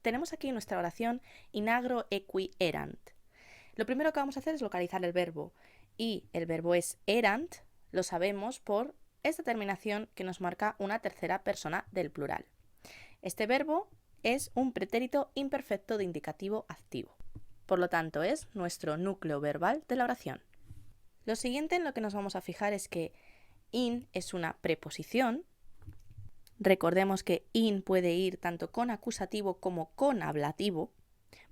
tenemos aquí en nuestra oración in agro equi erant. Lo primero que vamos a hacer es localizar el verbo, y el verbo es erant, lo sabemos por esta terminación que nos marca una tercera persona del plural. Este verbo es un pretérito imperfecto de indicativo activo. Por lo tanto, es nuestro núcleo verbal de la oración. Lo siguiente en lo que nos vamos a fijar es que in es una preposición. Recordemos que in puede ir tanto con acusativo como con ablativo.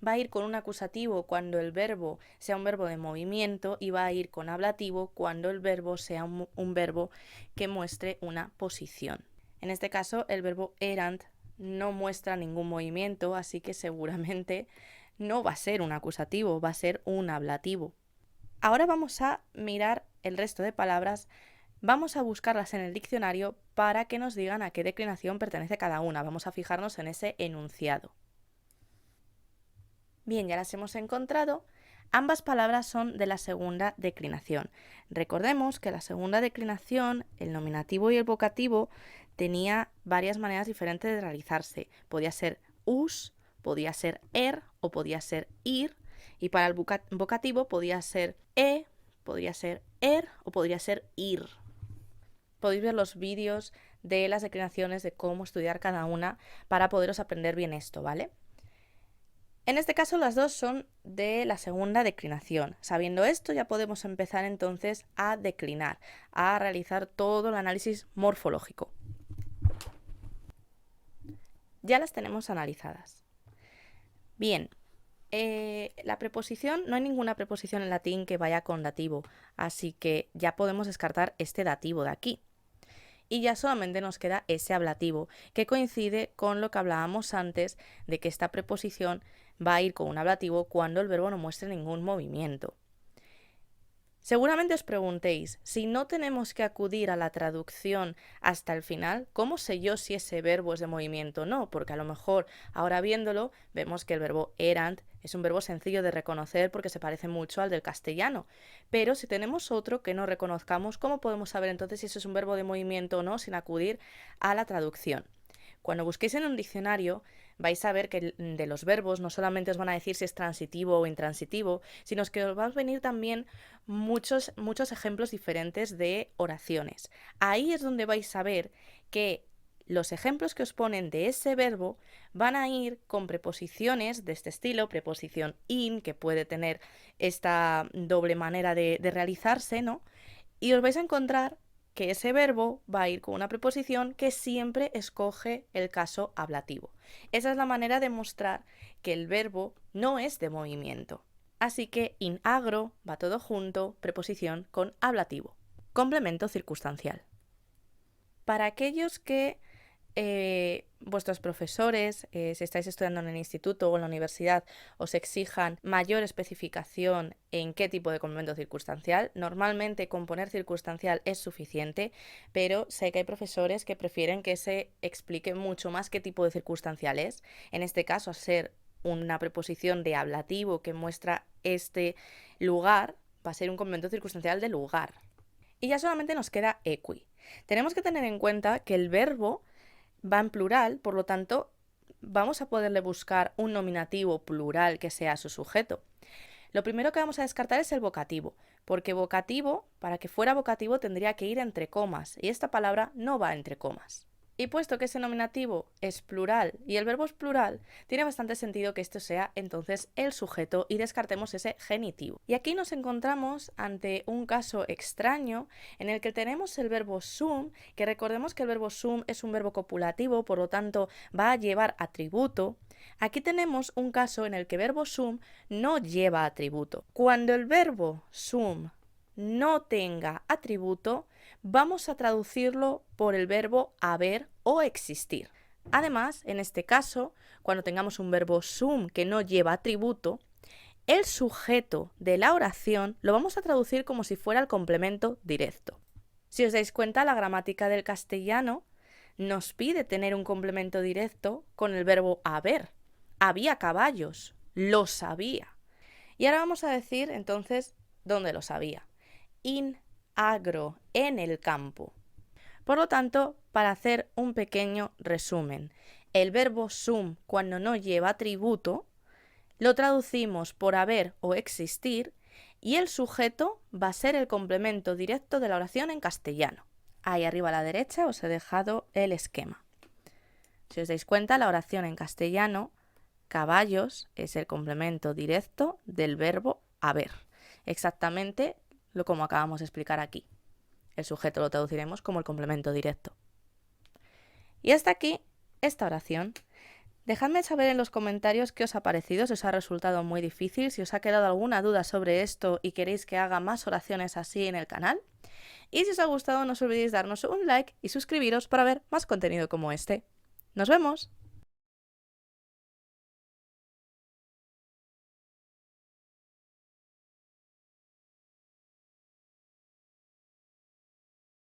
Va a ir con un acusativo cuando el verbo sea un verbo de movimiento y va a ir con ablativo cuando el verbo sea un verbo que muestre una posición. En este caso, el verbo erant no muestra ningún movimiento, así que seguramente no va a ser un acusativo, va a ser un ablativo. Ahora vamos a mirar el resto de palabras, vamos a buscarlas en el diccionario para que nos digan a qué declinación pertenece cada una. Vamos a fijarnos en ese enunciado. Bien, ya las hemos encontrado. Ambas palabras son de la segunda declinación. Recordemos que la segunda declinación, el nominativo y el vocativo, tenía varias maneras diferentes de realizarse. Podía ser us, podía ser o podía ser ir, y para el vocativo podía ser podría ser o podría ser ir. Podéis ver los vídeos de las declinaciones de cómo estudiar cada una para poderos aprender bien esto, ¿vale? En este caso las dos son de la segunda declinación. Sabiendo esto ya podemos empezar entonces a declinar, a realizar todo el análisis morfológico. Ya las tenemos analizadas. Bien, la preposición, no hay ninguna preposición en latín que vaya con dativo, así que ya podemos descartar este dativo de aquí. Y ya solamente nos queda ese ablativo, que coincide con lo que hablábamos antes de que esta preposición va a ir con un ablativo cuando el verbo no muestre ningún movimiento. Seguramente os preguntéis, si no tenemos que acudir a la traducción hasta el final, ¿cómo sé yo si ese verbo es de movimiento o no? Porque a lo mejor, ahora viéndolo, vemos que el verbo erant es un verbo sencillo de reconocer porque se parece mucho al del castellano. Pero si tenemos otro que no reconozcamos, ¿cómo podemos saber entonces si eso es un verbo de movimiento o no sin acudir a la traducción? Cuando busquéis en un diccionario, vais a ver que de los verbos no solamente os van a decir si es transitivo o intransitivo, sino que os van a venir también muchos ejemplos diferentes de oraciones. Ahí es donde vais a ver que los ejemplos que os ponen de ese verbo van a ir con preposiciones de este estilo, preposición in, que puede tener esta doble manera de realizarse, ¿no? Y os vais a encontrar que ese verbo va a ir con una preposición que siempre escoge el caso ablativo. Esa es la manera de mostrar que el verbo no es de movimiento. Así que in agro va todo junto, preposición con ablativo. Complemento circunstancial. Para aquellos que vuestros profesores, si estáis estudiando en el instituto o en la universidad, os exijan mayor especificación en qué tipo de complemento circunstancial. Normalmente con poner circunstancial es suficiente, pero sé que hay profesores que prefieren que se explique mucho más qué tipo de circunstancial es. En este caso, al ser una preposición de ablativo que muestra este lugar, va a ser un complemento circunstancial de lugar. Y ya solamente nos queda equi. Tenemos que tener en cuenta que el verbo va en plural, por lo tanto, vamos a poderle buscar un nominativo plural que sea su sujeto. Lo primero que vamos a descartar es el vocativo, porque vocativo, para que fuera vocativo, tendría que ir entre comas, y esta palabra no va entre comas. Y puesto que ese nominativo es plural y el verbo es plural, tiene bastante sentido que esto sea entonces el sujeto y descartemos ese genitivo. Y aquí nos encontramos ante un caso extraño en el que tenemos el verbo sum, que recordemos que el verbo sum es un verbo copulativo, por lo tanto va a llevar atributo. Aquí tenemos un caso en el que el verbo sum no lleva atributo. Cuando el verbo sum no tenga atributo, vamos a traducirlo por el verbo haber o existir. Además, en este caso, cuando tengamos un verbo sum que no lleva atributo, el sujeto de la oración lo vamos a traducir como si fuera el complemento directo. Si os dais cuenta, la gramática del castellano nos pide tener un complemento directo con el verbo haber. Había caballos, los había. Y ahora vamos a decir entonces dónde los había. In agro, en el campo. Por lo tanto, para hacer un pequeño resumen, El verbo sum, cuando no lleva atributo, lo traducimos por haber o existir y el sujeto va a ser el complemento directo de la oración en castellano. Ahí arriba a la derecha os he dejado el esquema. Si os dais cuenta, la oración en castellano, caballos, es el complemento directo del verbo haber. Exactamente como acabamos de explicar aquí. El sujeto lo traduciremos como el complemento directo. Y hasta aquí esta oración. Dejadme saber en los comentarios qué os ha parecido, si os ha resultado muy difícil, si os ha quedado alguna duda sobre esto y queréis que haga más oraciones así en el canal. Y si os ha gustado, no os olvidéis darnos un like y suscribiros para ver más contenido como este. ¡Nos vemos!